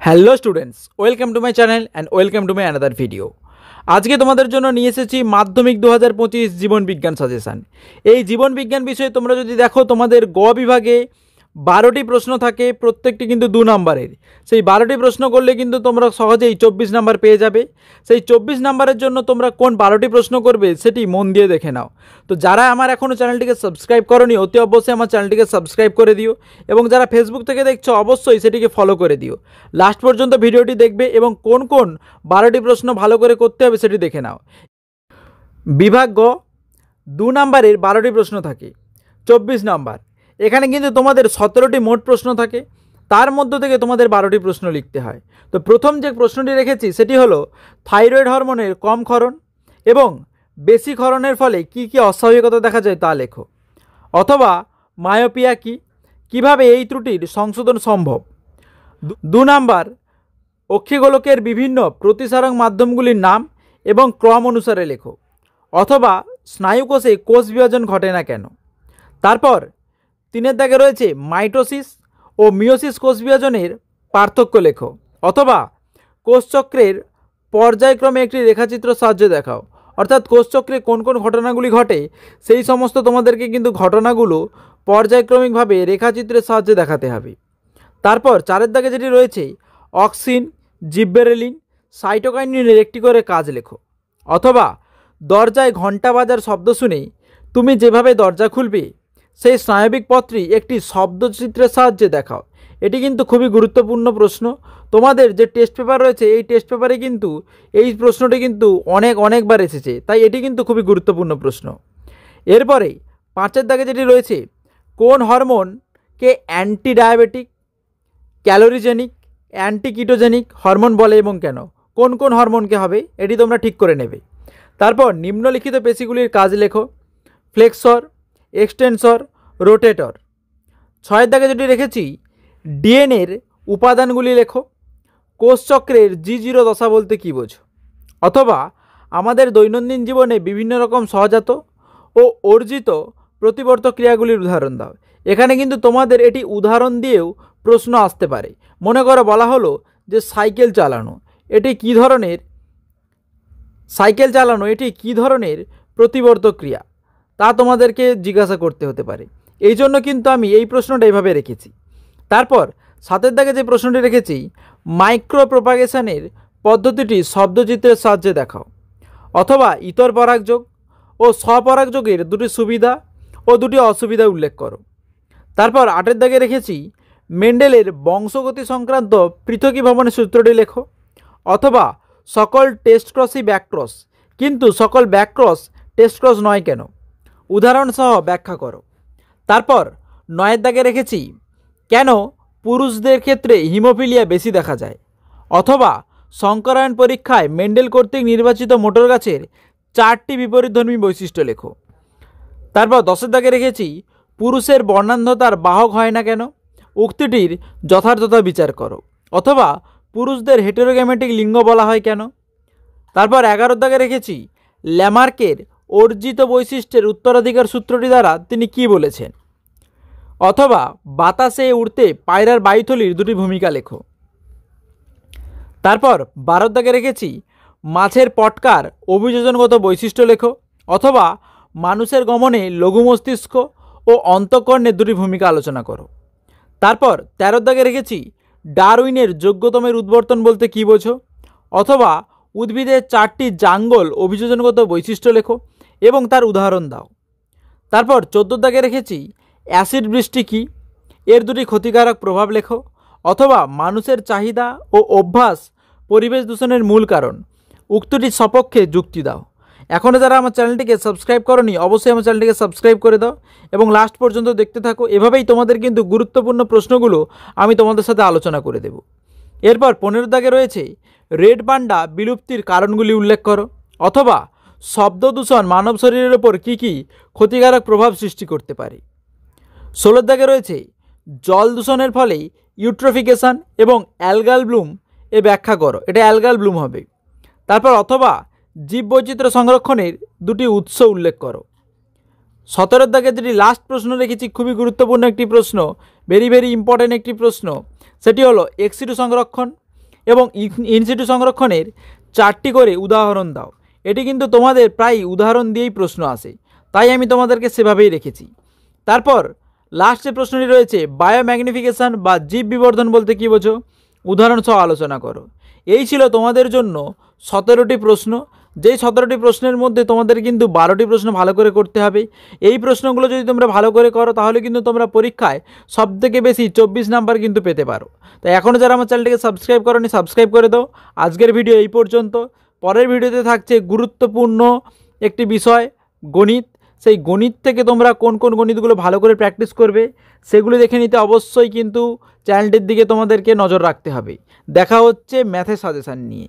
Hello students, welcome to my channel and welcome to my another video. আজকে তোমাদের জন্য নিয়ে এসেছি মাধ্যমিক 2025 জীবন বিজ্ঞান সাজেশান। এই জীবন বিজ্ঞান বিষয়ে তোমরা যদি দেখো, তোমাদের গ বিভাগে 12টি প্রশ্ন থাকে, প্রত্যেকটি কিন্তু 2 নম্বরের। সেই 12টি প্রশ্ন করলে কিন্তু তোমরা সহজেই 24 নাম্বার পেয়ে যাবে। সেই 24 নাম্বারের জন্য তোমরা কোন 12টি প্রশ্ন করবে সেটি মন দিয়ে দেখে নাও। তো যারা আমার এখনও চ্যানেলটিকে সাবস্ক্রাইব করোনি, অতি অবশ্যই আমার চ্যানেলটিকে সাবস্ক্রাইব করে দিও, এবং যারা ফেসবুক থেকে দেখছো অবশ্যই সেটিকে ফলো করে দিও। লাস্ট পর্যন্ত ভিডিওটি দেখবে এবং কোন কোন 12টি প্রশ্ন ভালো করে করতে হবে সেটি দেখে নাও। বিভাগ গ 2 নম্বরের 12টি প্রশ্ন থাকে, 24 নাম্বার। এখানে কিন্তু তোমাদের 17টি মোট প্রশ্ন থাকে, তার মধ্য থেকে তোমাদের 12টি প্রশ্ন লিখতে হয়। তো প্রথম যে প্রশ্নটি রেখেছি সেটি হলো থাইরয়েড হরমোনের কম ক্ষরণ এবং বেশি ক্ষরণের ফলে কি কি অস্বাভাবিকতা দেখা যায় তা লেখো। অথবা মায়োপিয়া কি, কিভাবে এই ত্রুটির সংশোধন সম্ভব। 2 নাম্বার অক্ষিগোলকের বিভিন্ন প্রতিসারক মাধ্যমগুলির নাম এবং ক্রম অনুসারে লেখো। অথবা স্নায়ুকোষে কোষ বিভাজন ঘটে না কেন। তারপর 3 দাগে রয়েছে মাইটোসিস ও মিওসিস কোষ বিভাজনের পার্থক্য লেখো। অথবা কোষচক্রের পর্যায়ক্রমে একটি রেখাচিত্র সাহায্যে দেখাও। অর্থাৎ কোষচক্রে কোন কোন ঘটনাগুলি ঘটে সেই সমস্ত তোমাদেরকে কিন্তু ঘটনাগুলো পর্যায়ক্রমিকভাবে রেখাচিত্রের সাহায্যে দেখাতে হবে। তারপর 4 দাগে যেটি রয়েছে অক্সিন, জিববেরেলিন, সাইটোকাইনিনের একটি করে কাজ লেখো। অথবা দরজায় ঘণ্টা বাজার শব্দ শুনে তুমি যেভাবে দরজা খুলবে সেই স্নায়বিক পথটি একটি শব্দচিত্রের সাহায্যে দেখাও। এটি কিন্তু খুবই গুরুত্বপূর্ণ প্রশ্ন। তোমাদের যে টেস্ট পেপার রয়েছে এই টেস্ট পেপারে কিন্তু এই প্রশ্নটি কিন্তু অনেকবার এসেছে, তাই এটি কিন্তু খুবই গুরুত্বপূর্ণ প্রশ্ন। এরপরে 5 দাগে যেটি রয়েছে কোন হরমোনকে anti diabetic, calorigenic, anti ketogenic hormone বলে এবং কেন, কোন কোন হরমোনকে হবে এটি তোমরা ঠিক করে নেবে। তারপর নিম্নলিখিত পেশিগুলির কাজ লেখো। Flexor, extensor, rotator. 6 দাগে যেটি রেখেছি ডিএনএর উপাদানগুলি লেখো। কোষচক্রের G0 দশা বলতে কী বোঝো। অথবা আমাদের দৈনন্দিন জীবনে বিভিন্ন রকম সহজাত ও অর্জিত প্রতিবর্ত ক্রিয়াগুলির উদাহরণ দাও। এখানে কিন্তু তোমাদের এটি উদাহরণ দিয়েও প্রশ্ন আসতে পারে। মনে করো বলা হলো যে সাইকেল চালানো এটি কী ধরনের প্রতিবর্ত ক্রিয়া, তা তোমাদেরকে জিজ্ঞাসা করতে হতে পারে। এই জন্য কিন্তু আমি এই প্রশ্নটা এইভাবে রেখেছি। তারপর 7 দাগে যে প্রশ্নটি রেখেছি মাইক্রো প্রোপাগেশনের পদ্ধতিটি শব্দচিত্রের সাহায্যে দেখাও। অথবা ইতর পরাগযোগ ও স্বপরাগযোগের 2টি সুবিধা ও 2টি অসুবিধা উল্লেখ করো। তারপর 8 দাগে রেখেছি মেন্ডেলের বংশগতি সংক্রান্ত পৃথকীভবনের সূত্রটি লেখো। অথবা সকল টেস্ট ক্রসই ব্যাকক্রস, কিন্তু সকল ব্যাকক্রস টেস্ট ক্রস নয় কেন, উদাহরণ সহ ব্যাখ্যা করো। তারপর 9 দাগে রেখেছি কেন পুরুষদের ক্ষেত্রে হিমোফিলিয়া বেশি দেখা যায়। অথবা সংকরায়ন পরীক্ষায় মেন্ডেল কর্তৃক নির্বাচিত মোটর গাছের 4টি বিপরীতধর্মী বৈশিষ্ট্য লেখো। তারপর 10 দাগে রেখেছি পুরুষের বর্ণান্ধতার বাহক হয় না কেন, উক্তিটির যথার্থতা বিচার করো। অথবা পুরুষদের হেটেরোগ্যামেটিক লিঙ্গ বলা হয় কেন। তারপর 11 দাগে রেখেছি ল্যামার্কের অর্জিত বৈশিষ্ট্যের উত্তরাধিকার সূত্রটি দ্বারা তিনি কি বলেছেন। অথবা বাতাসে উড়তে পায়রার বায়ুথলির 2টি ভূমিকা লেখো। তারপর 12 দাগে রেখেছি মাছের পটকার অভিযোজনগত বৈশিষ্ট্য লেখো। অথবা মানুষের গমনে লঘু মস্তিষ্ক ও অন্তঃকর্ণের 2টি ভূমিকা আলোচনা করো। তারপর 13 দাগে রেখেছি ডারউইনের যোগ্যতমের উদ্বর্তন বলতে কী বোঝো। অথবা উদ্ভিদের 4টি জাঙ্গল অভিযোজনগত বৈশিষ্ট্য লেখো এবং তার উদাহরণ দাও। তারপর 14 দাগে রেখেছি অ্যাসিড বৃষ্টি কী, এর 2টি ক্ষতিকারক প্রভাব লেখো। অথবা মানুষের চাহিদা ও অভ্যাস পরিবেশ দূষণের মূল কারণ, উক্তিটির সপক্ষে যুক্তি দাও। এখনও যারা আমার চ্যানেলটিকে সাবস্ক্রাইব করোনি অবশ্যই আমার চ্যানেলটিকে সাবস্ক্রাইব করে দাও এবং লাস্ট পর্যন্ত দেখতে থাকো। এভাবেই তোমাদের কিন্তু গুরুত্বপূর্ণ প্রশ্নগুলো আমি তোমাদের সাথে আলোচনা করে দেব। এরপর 15 দাগে রয়েছে রেড পান্ডা বিলুপ্তির কারণগুলি উল্লেখ করো। অথবা শব্দ দূষণ মানব শরীরের ওপর কী কী ক্ষতিকারক প্রভাব সৃষ্টি করতে পারে। 16 দাগে রয়েছে জল দূষণের ফলে ইউট্রোফিকেশন এবং অ্যালগাল ব্লুম এ ব্যাখ্যা করো, এটা অ্যালগাল ব্লুম হবে। তারপর অথবা জীববৈচিত্র্য সংরক্ষণের 2টি উৎস উল্লেখ করো। 17 দাগে যেটি লাস্ট প্রশ্ন রেখেছি খুবই গুরুত্বপূর্ণ একটি প্রশ্ন, ভেরি ইম্পর্টেন্ট একটি প্রশ্ন, সেটি হলো এক্সিডু সংরক্ষণ এবং ইনসিটু সংরক্ষণের 4টি করে উদাহরণ দাও। এটি কিন্তু তোমাদের প্রায় উদাহরণ দিয়েই প্রশ্ন আসে, তাই আমি তোমাদেরকে সেভাবেই রেখেছি। তারপর লাস্ট যে প্রশ্নটি রয়েছে, বায়োম্যাগনিফিকেশান বা জীব বিবর্ধন বলতে কী বোঝো, উদাহরণ সহ আলোচনা করো। এই ছিল তোমাদের জন্য 17টি প্রশ্ন। যেই 17টি প্রশ্নের মধ্যে তোমাদের কিন্তু 12টি প্রশ্ন ভালো করে করতে হবে। এই প্রশ্নগুলো যদি তোমরা ভালো করে করো তাহলে কিন্তু তোমরা পরীক্ষায় সবথেকে বেশি 24 নাম্বার কিন্তু পেতে পারো। তাই এখনও যারা আমার চ্যানেলটিকে সাবস্ক্রাইব করোনি সাবস্ক্রাইব করে দাও। আজকের ভিডিও এই পর্যন্ত। পরের ভিডিওতে থাকছে গুরুত্বপূর্ণ একটি বিষয়, গণিত। সেই গণিত থেকে তোমরা কোন কোন গণিতগুলো ভালো করে প্র্যাকটিস করবে সেগুলো দেখে নিতে অবশ্যই কিন্তু চ্যানেলটির দিকে তোমাদেরকে নজর রাখতে হবে। দেখা হচ্ছে ম্যাথের সাজেশান নিয়ে।